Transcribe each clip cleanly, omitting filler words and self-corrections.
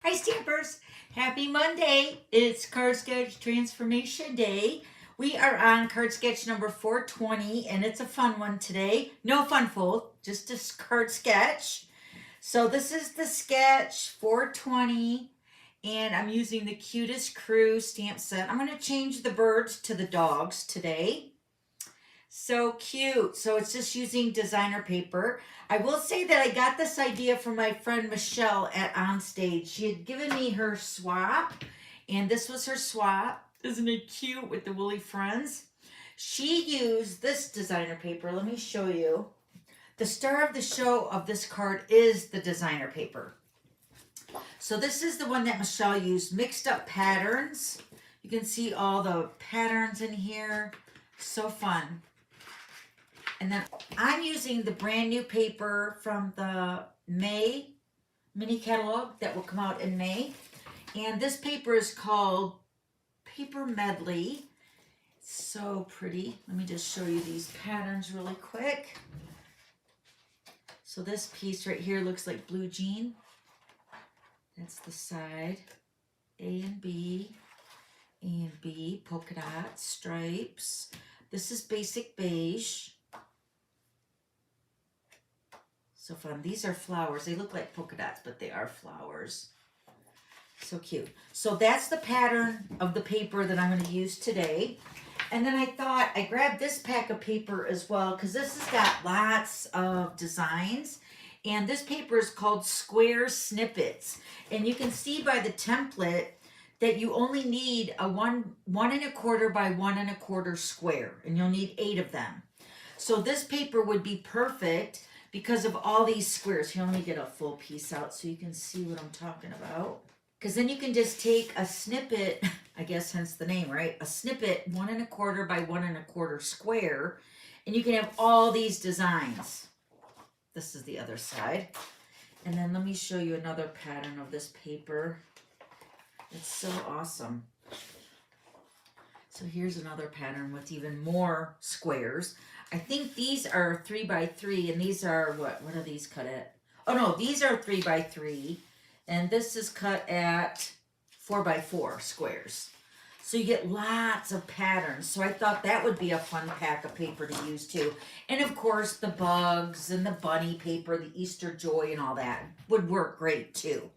Hi Stampers! Happy Monday! It's Card Sketch Transformation Day. We are on card sketch number 420 and it's a fun one today. No fun fold, just a card sketch. So this is the sketch 420 and I'm using the Cutest Crew stamp set. I'm going to change the birds to the dogs today. So cute. So it's just using designer paper. I will say that I got this idea from my friend Michelle at Onstage. She had given me her swap, and this was her swap. Isn't it cute with the woolly friends? She used this designer paper. Let me show you. The star of the show of this card is the designer paper. So this is the one that Michelle used. Mixed up patterns. You can see all the patterns in here. So fun. And then I'm using the brand new paper from the May mini catalog that will come out in May. And this paper is called Paper Medley. It's so pretty. Let me just show you these patterns really quick. So this piece right here looks like blue jean. That's the side. A and B, polka dot, stripes. This is basic beige. So fun. These are flowers. They look like polka dots, but they are flowers. So cute. So that's the pattern of the paper that I'm going to use today. And then I thought I grabbed this pack of paper as well because this has got lots of designs. And this paper is called Square Snippets. And you can see by the template that you only need a 1 1¼ by 1¼ square. And you'll need 8 of them. So this paper would be perfect because of all these squares. Here, let me get a full piece out so you can see what I'm talking about. Because then you can just take a snippet, I guess hence the name, right? A snippet 1¼ by 1¼ square, and you can have all these designs. This is the other side. And then let me show you another pattern of this paper. It's so awesome. So here's another pattern with even more squares. I think these are 3 by 3, and these are what are these cut at? Oh no, these are 3 by 3, and this is cut at 4 by 4 squares. So you get lots of patterns. So I thought that would be a fun pack of paper to use too. And of course the bugs and the bunny paper, the Easter joy and all that would work great too.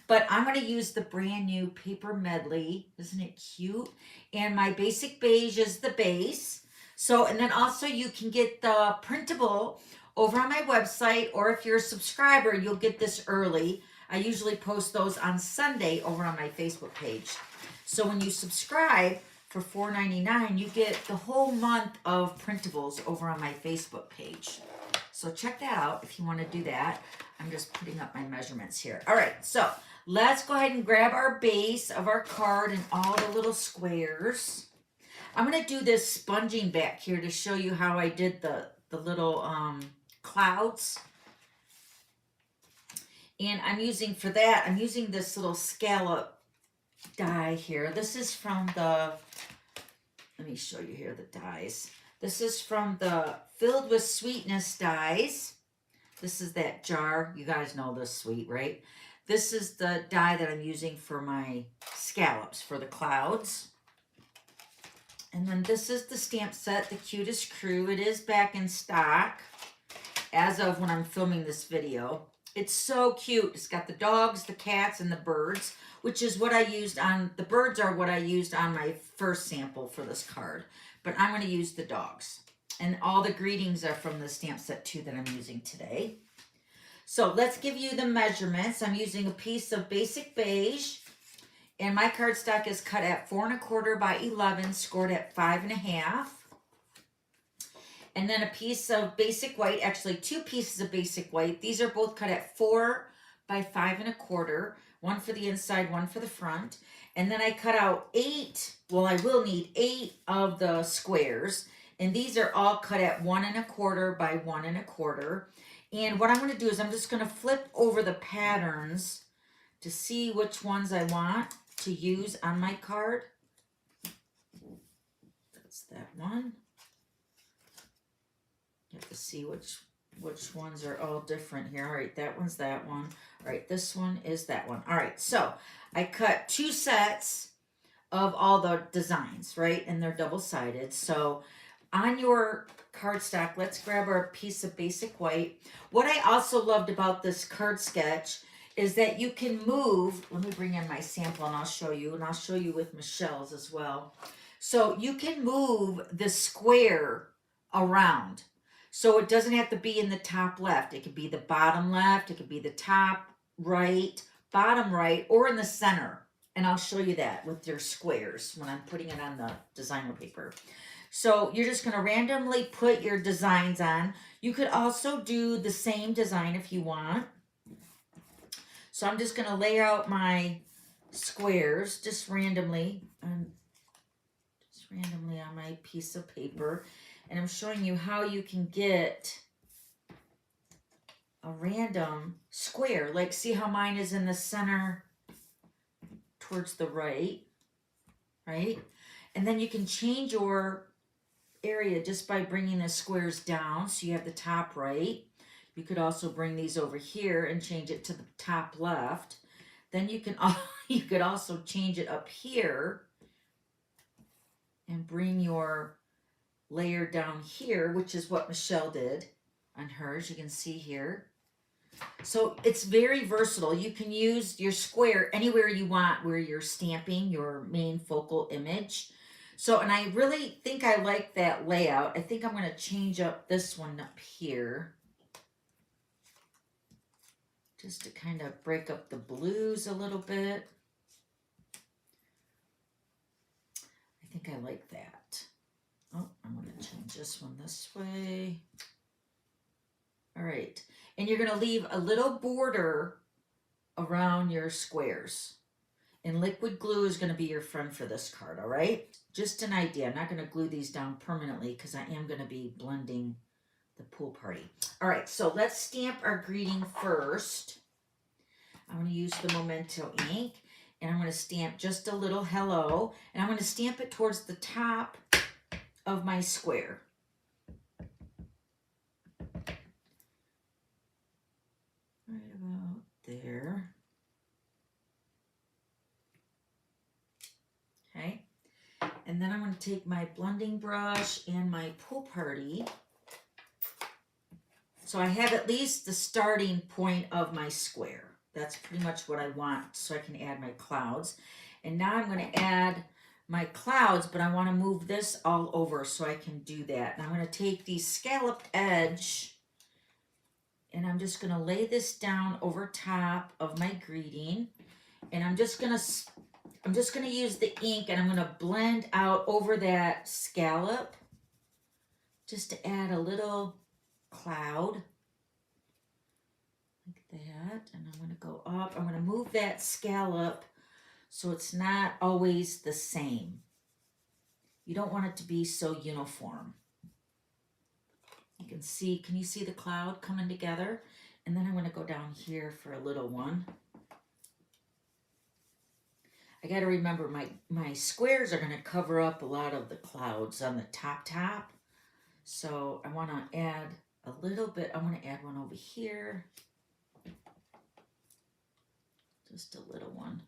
But I'm going to use the brand new Paper Medley. Isn't it cute? And my basic beige is the base. So, and then also you can get the printable over on my website, or if you're a subscriber, you'll get this early. I usually post those on Sunday over on my Facebook page. So when you subscribe for $4.99, you get the whole month of printables over on my Facebook page. So check that out if you want to do that. I'm just putting up my measurements here. All right, so let's go ahead and grab our base of our card and all the little squares. I'm going to do this sponging back here to show you how I did the little clouds. And I'm using, for that, I'm using this little scallop die here. This is from the, let me show you here the dies. This is from the Filled with Sweetness dies. This is that jar. You guys know this sweet, right? This is the die that I'm using for my scallops, for the clouds. And then this is the stamp set, the Cutest Crew. It is back in stock as of when I'm filming this video. It's so cute. It's got the dogs, the cats, and the birds, which is what I used on, the birds are what I used on my first sample for this card. But I'm going to use the dogs. And all the greetings are from the stamp set too that I'm using today. So let's give you the measurements. I'm using a piece of basic beige. And my cardstock is cut at 4¼ by 11, scored at 5½. And then a piece of basic white, actually 2 pieces of basic white. These are both cut at 4 by 5¼ one for the inside, one for the front. And then I cut out 8, well, I will need 8 of the squares. And these are all cut at 1¼ by 1¼ And what I'm going to do is I'm just going to flip over the patterns to see which ones I want to use on my card. That's that one. You have to see which ones are all different here. All right, that one's that one. All right, this one is that one. All right, so I cut 2 sets of all the designs, right? And they're double-sided. So on your cardstock, let's grab our piece of basic white. What I also loved about this card sketch is that you can move, let me bring in my sample and I'll show you, and I'll show you with Michelle's as well. So you can move the square around. So it doesn't have to be in the top left. It could be the bottom left, it could be the top right, bottom right, or in the center. And I'll show you that with your squares when I'm putting it on the designer paper. So you're just going to randomly put your designs on. You could also do the same design if you want. So I'm just going to lay out my squares just randomly on my piece of paper. And I'm showing you how you can get a random square. Like, see how mine is in the center towards the right? And then you can change your area just by bringing the squares down. So you have the top right. You could also bring these over here and change it to the top left. Then you could also change it up here and bring your layer down here, which is what Michelle did on hers. You can see here. So it's very versatile. You can use your square anywhere you want where you're stamping your main focal image. So, and I really think I like that layout. I think I'm going to change up this one up here, just to kind of break up the blues a little bit. I think I like that. Oh, I'm going to change this one this way. All right. And you're going to leave a little border around your squares. And liquid glue is going to be your friend for this card, all right? Just an idea. I'm not going to glue these down permanently because I am going to be blending the pool party. All right, so let's stamp our greeting first. I'm going to use the Memento ink, and I'm going to stamp just a little hello, and I'm going to stamp it towards the top of my square. Right about there. Okay, and then I'm going to take my blending brush and my pool party. So I have at least the starting point of my square. That's pretty much what I want so I can add my clouds. And now I'm going to add my clouds, but I want to move this all over so I can do that. And I'm going to take the scalloped edge and I'm just going to lay this down over top of my greeting. And I'm just going to use the ink and I'm going to blend out over that scallop just to add a little cloud like that. And I'm going to go up. I'm going to move that scallop so it's not always the same. You don't want it to be so uniform. You can see, can you see the cloud coming together? And then I'm going to go down here for a little one. I got to remember my squares are going to cover up a lot of the clouds on the top. So I want to add a little bit. I want to add one over here. Just a little one.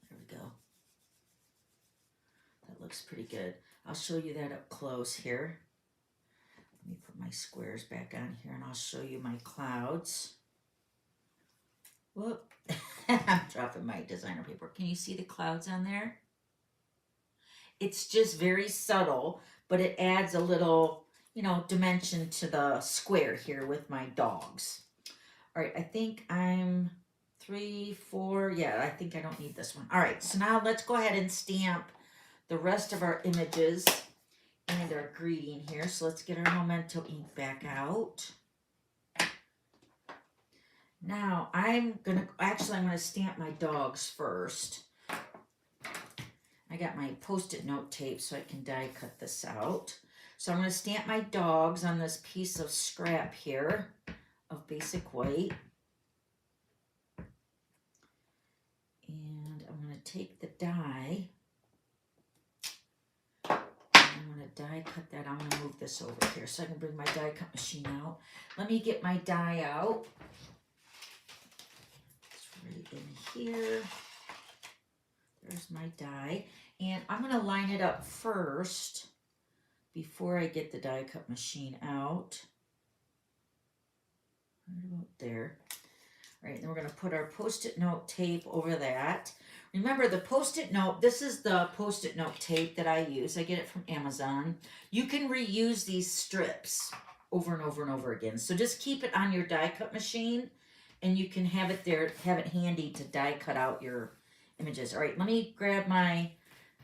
There we go. That looks pretty good. I'll show you that up close here. Let me put my squares back on here and I'll show you my clouds. Whoop. I'm dropping my designer paper. Can you see the clouds on there? It's just very subtle, but it adds a little, dimension to the square here with my dogs. All right, I think I'm 3, 4. Yeah, I think I don't need this one. All right, so now let's go ahead and stamp the rest of our images and our greeting here. So let's get our Memento ink back out. Now I'm going to stamp my dogs first. I got my Post-it note tape so I can die cut this out. So I'm going to stamp my dogs on this piece of scrap here of basic white. And I'm going to take the die. I'm going to die cut that. I'm going to move this over here so I can bring my die cut machine out. Let me get my die out. here. There's my die. And I'm going to line it up first before I get the die cut machine out. Right about there. All right, then we're going to put our Post-it note tape over that. Remember, the Post-it note, this is the Post-it note tape that I use. I get it from Amazon. You can reuse these strips over and over and over again. So just keep it on your die cut machine, and you can have it there, have it handy to die cut out your images. All right, let me grab my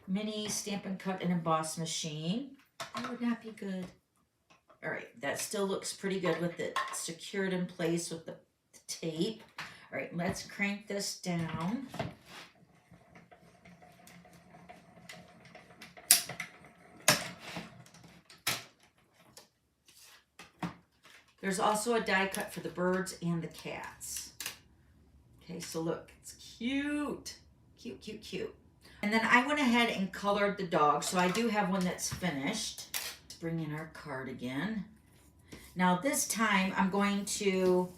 mini Stamp and Cut and Emboss machine. That would not be good. All right, that still looks pretty good with it secured in place with the tape. All right, let's crank this down. There's also a die cut for the birds and the cats. Okay, so look, it's cute. Cute, cute, cute. And then I went ahead and colored the dog, so I do have one that's finished. Let's bring in our card again. Now this time I'm going to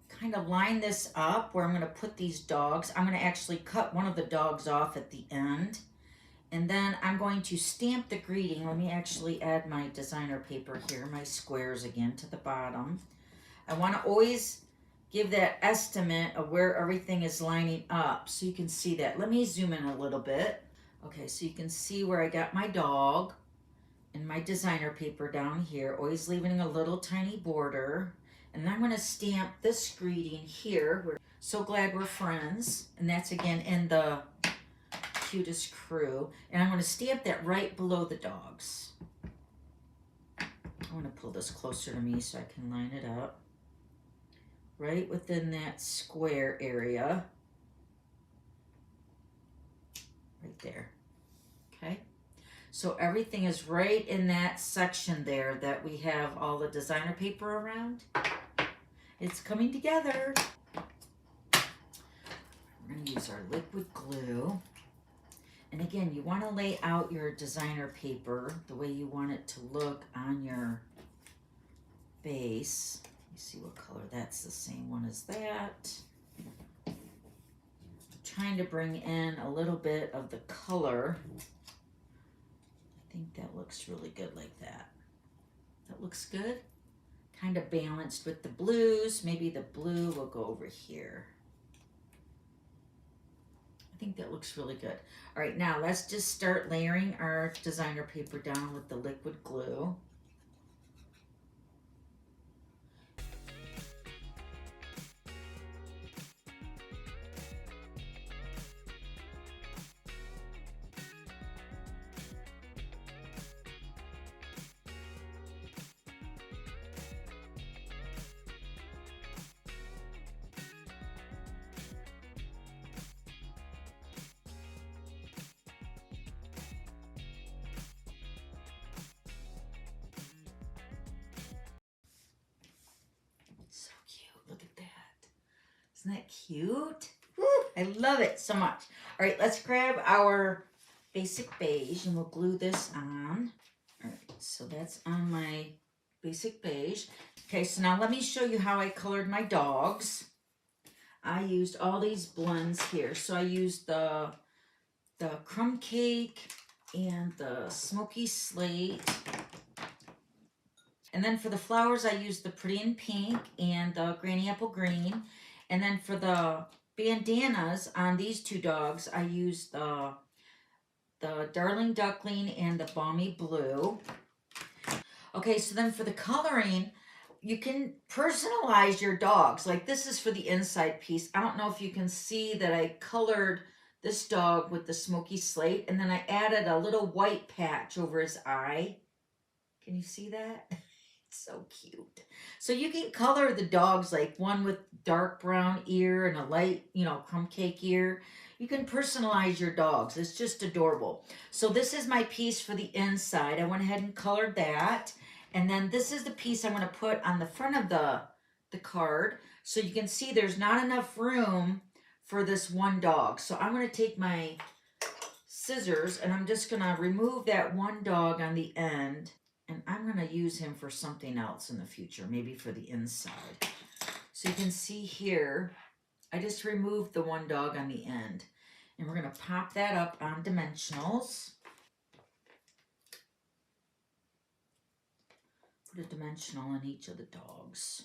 kind of line this up where I'm going to put these dogs. I'm going to actually cut one of the dogs off at the end. And then I'm going to stamp the greeting. Let me actually add my designer paper here, my squares again to the bottom. I want to always give that estimate of where everything is lining up so you can see that. Let me zoom in a little bit. Okay, so you can see where I got my dog and my designer paper down here, always leaving a little tiny border. And I'm going to stamp this greeting here. We're so glad we're friends. And that's again in the Cutest Crew. And I'm going to stamp that right below the dogs. I'm going to pull this closer to me so I can line it up. Right within that square area. Right there. Okay. So everything is right in that section there that we have all the designer paper around. It's coming together. We're going to use our liquid glue. And again, you want to lay out your designer paper the way you want it to look on your base. Let me see what color. That's the same one as that. I'm trying to bring in a little bit of the color. I think that looks really good like that. That looks good. Kind of balanced with the blues. Maybe the blue will go over here. I think that looks really good. All right, now let's just start layering our designer paper down with the liquid glue. Look at that. Isn't that cute? Woo, I love it so much. All right, let's grab our basic beige and we'll glue this on. All right, so that's on my basic beige. Okay, so now let me show you how I colored my dogs. I used all these blends here. So I used the crumb cake and the smoky slate. And then for the flowers, I used the Pretty in Pink and the Granny Apple Green. And then for the bandanas on these two dogs, I used the Darling Duckling and the Balmy Blue. Okay, so then for the coloring, you can personalize your dogs. Like this is for the inside piece. I don't know if you can see that I colored this dog with the smoky slate. And then I added a little white patch over his eye. Can you see that? So cute. So you can color the dogs, like one with dark brown ear and a light, crumb cake ear. You can personalize your dogs. It's just adorable. So this is my piece for the inside. I went ahead and colored that. And then this is the piece I'm going to put on the front of the card. So you can see there's not enough room for this one dog. So I'm going to take my scissors and I'm just going to remove that one dog on the end. And I'm going to use him for something else in the future, maybe for the inside. So you can see here, I just removed the one dog on the end. And we're going to pop that up on dimensionals. Put a dimensional in each of the dogs.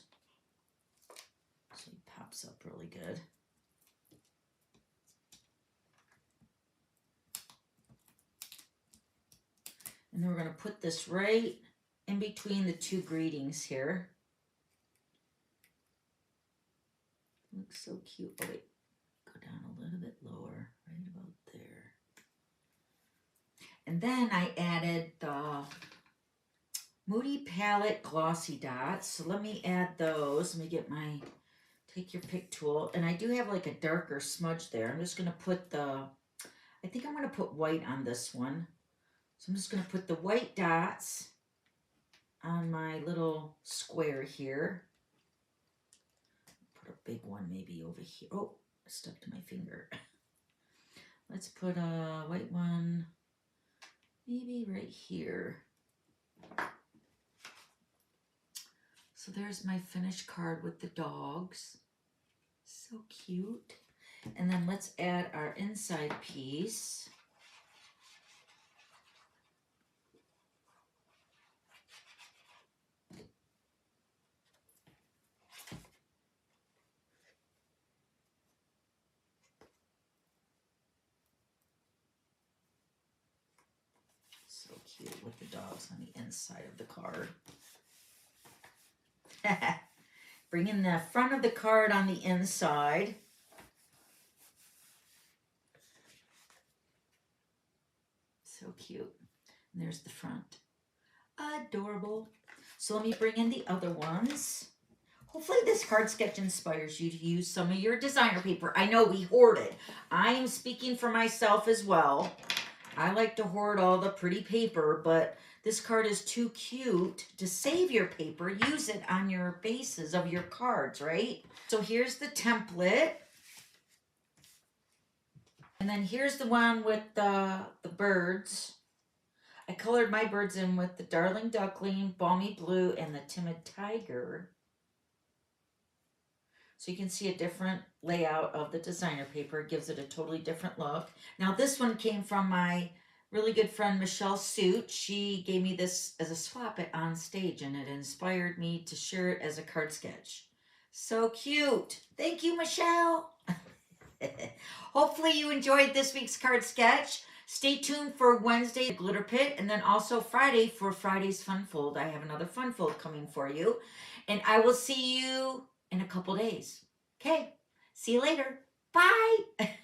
So he pops up really good. And then we're going to put this right in between the two greetings here. Looks so cute. Oh wait, go down a little bit lower, right about there. And then I added the Moody Palette Glossy Dots. So let me add those. Let me get my, take your pick tool. And I do have like a darker smudge there. I'm just going to put the, I think I'm going to put white on this one. So I'm just going to put the white dots on my little square here. Put a big one maybe over here. Oh, I stuck to my finger. Let's put a white one maybe right here. So there's my finished card with the dogs. So cute. And then let's add our inside piece. So cute with the dogs on the inside of the card. Bringing the front of the card on the inside. So cute. And there's the front. Adorable. So let me bring in the other ones. Hopefully this card sketch inspires you to use some of your designer paper. I know we hoard it. I am speaking for myself as well. I like to hoard all the pretty paper, but this card is too cute to save your paper. Use it on your bases of your cards, right? So here's the template. And then here's the one with the birds. I colored my birds in with the Darling Duckling, Balmy Blue, and the Timid Tiger. So you can see a different layout of the designer paper. It gives it a totally different look. Now this one came from my really good friend Michelle Suit. She gave me this as a swap it on stage, and it inspired me to share it as a card sketch. So cute. Thank you, Michelle. Hopefully you enjoyed this week's card sketch. Stay tuned for Wednesday, Glitter Pit, and then also Friday for Friday's Fun Fold. I have another Fun Fold coming for you. And I will see you in a couple days. Okay, see you later. Bye.